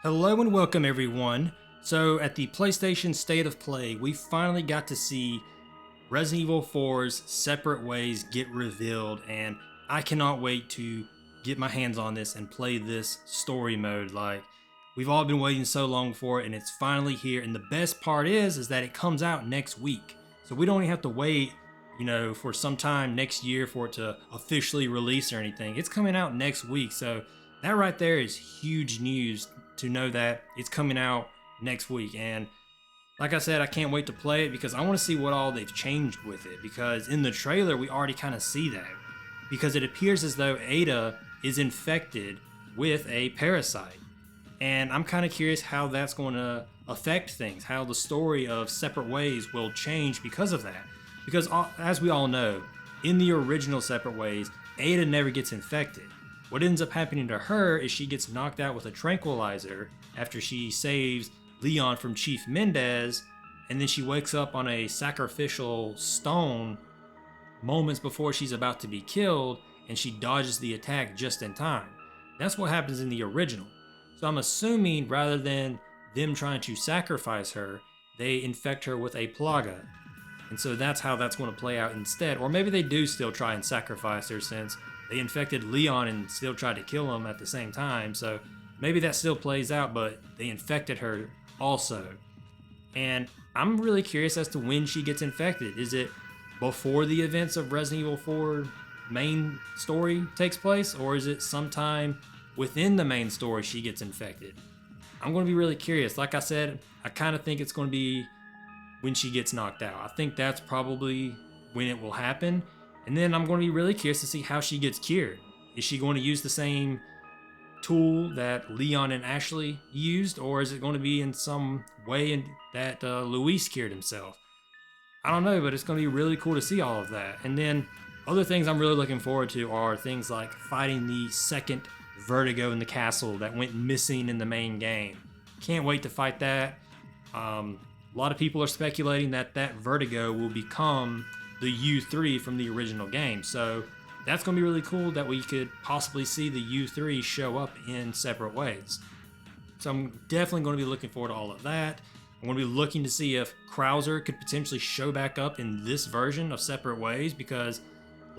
Hello and welcome everyone. So at the PlayStation State of Play, we finally got to see Resident Evil 4's Separate Ways get revealed, and I cannot wait to get my hands on this and play this story mode. Like, we've all been waiting so long for it, and it's finally here. And the best part is that it comes out next week. So we don't even have to wait, for some time next year for it to officially release or anything. It's coming out next week. So that right there is huge news to know that it's coming out next week. And like I said, I can't wait to play it because I want to see what all they've changed with it, because in the trailer we already kind of see that, because it appears as though Ada is infected with a parasite, and I'm kind of curious how that's going to affect things, how the story of Separate Ways will change because of that. Because as we all know, in the original Separate Ways, Ada never gets infected. What ends up happening to her is she gets knocked out with a tranquilizer after she saves Leon from Chief Mendez, and then she wakes up on a sacrificial stone moments before she's about to be killed, and she dodges the attack just in time. That's what happens in the original. So I'm assuming rather than them trying to sacrifice her, they infect her with a plaga. And so that's how that's going to play out instead. Or maybe they do still try and sacrifice her, since they infected Leon and still tried to kill him at the same time. So maybe that still plays out, but they infected her also. And I'm really curious as to when she gets infected. Is it before the events of Resident Evil 4 main story takes place? Or is it sometime within the main story she gets infected? I'm going to be really curious. Like I said, I kind of think it's going to be when she gets knocked out. I think that's probably when it will happen. And then I'm going to be really curious to see how she gets cured. Is she going to use the same tool that Leon and Ashley used, or is it going to be in some way that Luis cured himself? I don't know, but it's going to be really cool to see all of that. And then other things I'm really looking forward to are things like fighting the second Vertigo in the castle that went missing in the main game. Can't wait to fight that. A lot of people are speculating that Vertigo will become the U3 from the original game. So that's going to be really cool that we could possibly see the U3 show up in Separate Ways. So I'm definitely going to be looking forward to all of that. I'm going to be looking to see if Krauser could potentially show back up in this version of Separate Ways, because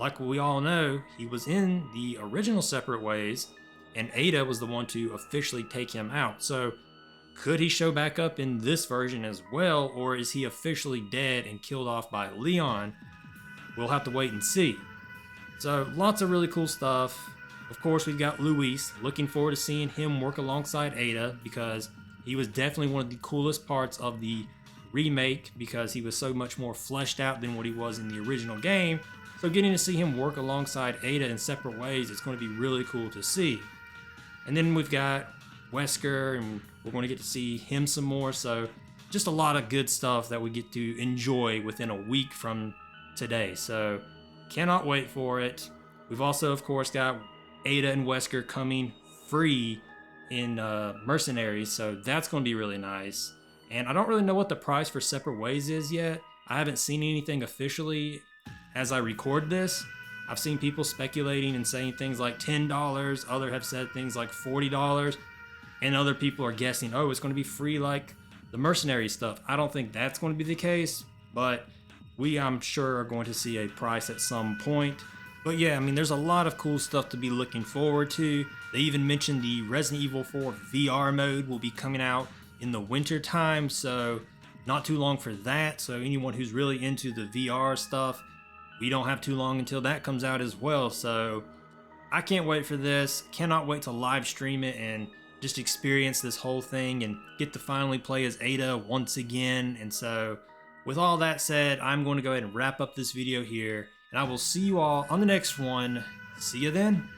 like we all know, he was in the original Separate Ways and Ada was the one to officially take him out. So could he show back up in this version as well, or is he officially dead and killed off by Leon? We'll have to wait and see. So lots of really cool stuff. Of course, we've got Luis. Looking forward to seeing him work alongside Ada, because he was definitely one of the coolest parts of the remake, because he was so much more fleshed out than what he was in the original game. So getting to see him work alongside Ada in Separate Ways, it's going to be really cool to see. And then we've got Wesker, and we're going to get to see him some more. So just a lot of good stuff that we get to enjoy within a week from today. So cannot wait for it. We've also, of course, got Ada and Wesker coming free in Mercenaries, so that's going to be really nice. And I don't really know what the price for Separate Ways is yet. I haven't seen anything officially as I record this. I've seen people speculating and saying things like $10, others have said things like $40, and other people are guessing, oh, it's going to be free like the Mercenary stuff. I don't think that's going to be the case, but we, I'm sure, are going to see a price at some point. But yeah, I mean, there's a lot of cool stuff to be looking forward to. They even mentioned the Resident Evil 4 VR mode will be coming out in the winter time, so not too long for that. So anyone who's really into the VR stuff, we don't have too long until that comes out as well. So I can't wait for this. Cannot wait to live stream it and just experience this whole thing and get to finally play as Ada once again. And so with all that said, I'm going to go ahead and wrap up this video here, and I will see you all on the next one. See you then.